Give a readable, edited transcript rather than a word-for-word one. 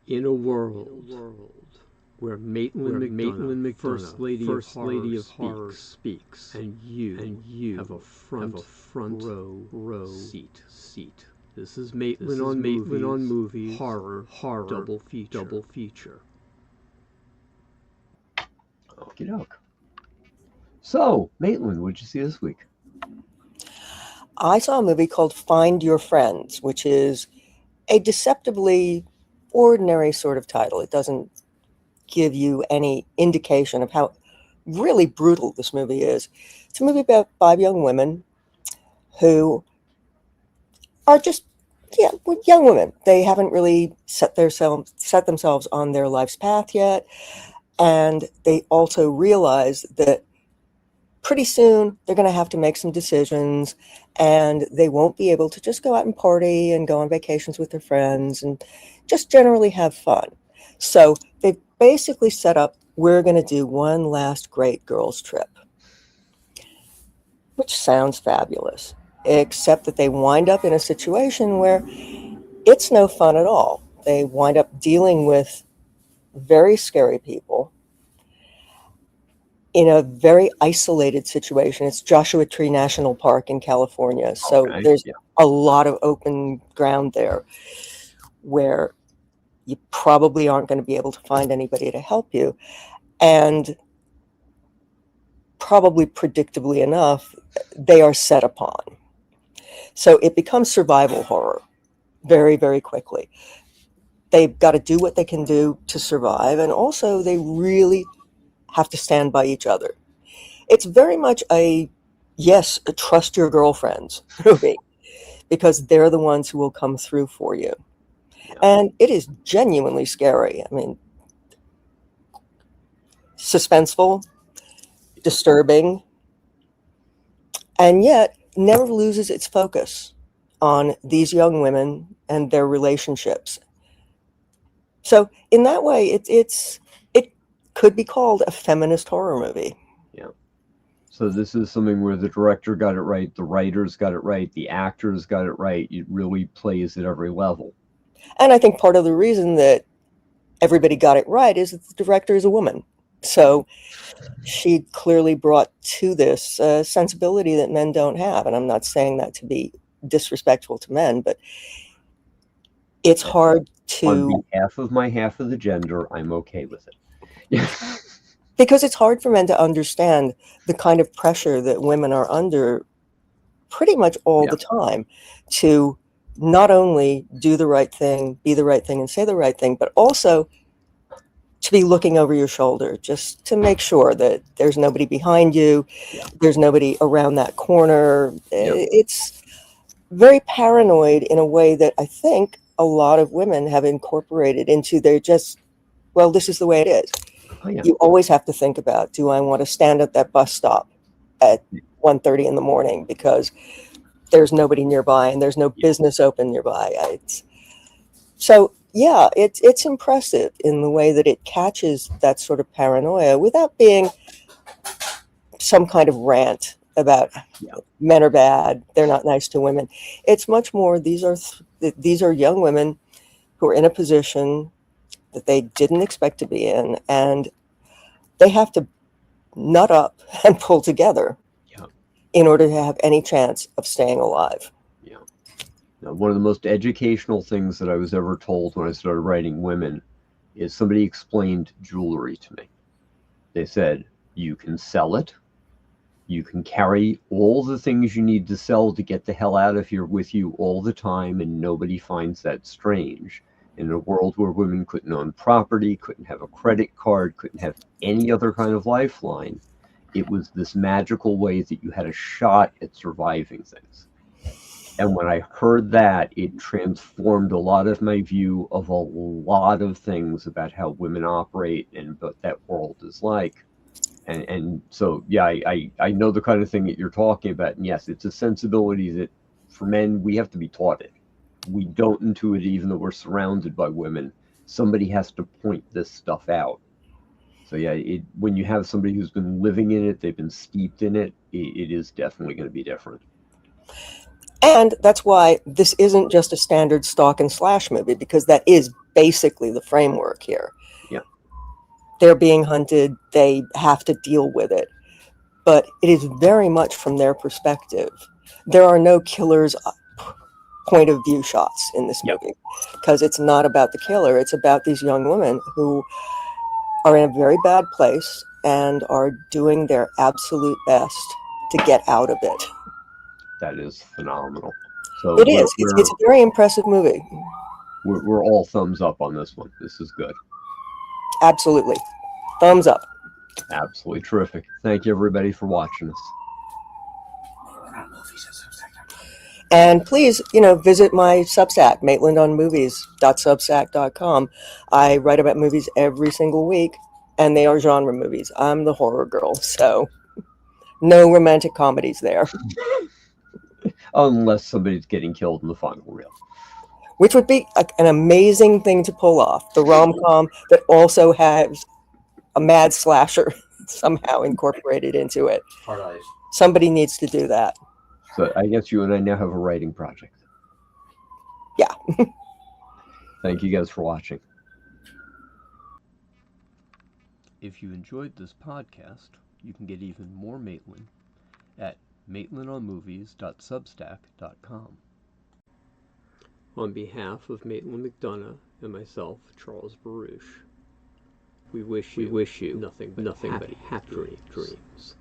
In a world where Maitland McDonough, First Lady of Horror, speaks, and you have a front row seat. This is Maitland on movies, horror, double feature. Okie doke. So, Maitland, what'd you see this week? I saw a movie called Find Your Friends, which is a deceptively ordinary sort of title. It doesn't give you any indication of how really brutal this movie is. It's a movie about 5 young women who are just, young women. They haven't really set themselves on their life's path yet. And they also realize that pretty soon they're going to have to make some decisions, and they won't be able to just go out and party and go on vacations with their friends and just generally have fun. So they've basically set up, we're going to do one last great girls' trip, which sounds fabulous, except that they wind up in a situation where it's no fun at all. They wind up dealing with very scary people in a very isolated situation. It's Joshua Tree National Park in California. So Okay, there's yeah. a lot of open ground there where you probably aren't going to be able to find anybody to help you. And probably predictably enough, they are set upon. So it becomes survival horror very, very quickly. They've got to do what they can do to survive. And also they really have to stand by each other. It's very much a trust your girlfriends movie, because they're the ones who will come through for you. Yeah. And it is genuinely scary. I mean, suspenseful, disturbing, and yet never loses its focus on these young women and their relationships. So in that way, it could be called a feminist horror movie. Yeah. So this is something where the director got it right, the writers got it right, the actors got it right. It really plays at every level. And I think part of the reason that everybody got it right is that the director is a woman. So she clearly brought to this a sensibility that men don't have. And I'm not saying that to be disrespectful to men, but it's hard On to, behalf of my half of the gender, I'm okay with it. Yeah. because it's hard for men to understand the kind of pressure that women are under pretty much all the time to not only do the right thing, be the right thing, and say the right thing, but also to be looking over your shoulder just to make sure that there's nobody behind you, there's nobody around that corner. It's very paranoid in a way that I think a lot of women have incorporated into their this is the way it is. Oh, yeah. You always have to think about, do I want to stand at that bus stop at 1:30 in the morning because there's nobody nearby and there's no business open nearby? It's impressive in the way that it catches that sort of paranoia without being some kind of rant about men are bad, they're not nice to women. It's much more, these are young women who are in a position that they didn't expect to be in, and they have to nut up and pull together in order to have any chance of staying alive. Yeah. Now, one of the most educational things that I was ever told when I started writing women is somebody explained jewelry to me. They said, you can sell it. You can carry all the things you need to sell to get the hell out of here with you all the time, and nobody finds that strange. In a world where women couldn't own property, couldn't have a credit card, couldn't have any other kind of lifeline, it was this magical way that you had a shot at surviving things. And when I heard that, it transformed a lot of my view of a lot of things about how women operate and what that world is like. And so, I know the kind of thing that you're talking about. And yes, it's a sensibility that for men, we have to be taught it. We don't intuit it, even though we're surrounded by women. Somebody has to point this stuff out. So when you have somebody who's been living in it, they've been steeped in it, it is definitely going to be different. And that's why this isn't just a standard stalk and slash movie, because that is basically the framework here. Yeah. They're being hunted. They have to deal with it. But it is very much from their perspective. There are no killer's point of view shots in this movie, because it's not about the killer. It's about these young women who are in a very bad place and are doing their absolute best to get out of it. That is phenomenal. So It is. It's a very impressive movie. We're all thumbs up on this one. This is good. Absolutely. Thumbs up. Absolutely terrific. Thank you, everybody, for watching us. And please, visit my Substack, maitlandonmovies.substack.com. I write about movies every single week, and they are genre movies. I'm the horror girl, so no romantic comedies there. Unless somebody's getting killed in the final reel. Which would be an amazing thing to pull off. The rom-com that also has a mad slasher somehow incorporated into it. Hard eyes. Somebody needs to do that. So I guess you and I now have a writing project. Yeah. Thank you guys for watching. If you enjoyed this podcast, you can get even more Maitland at maitlandonmovies.substack.com. On behalf of Maitland McDonough and myself, Charles Baruch, we wish you nothing but happy dreams.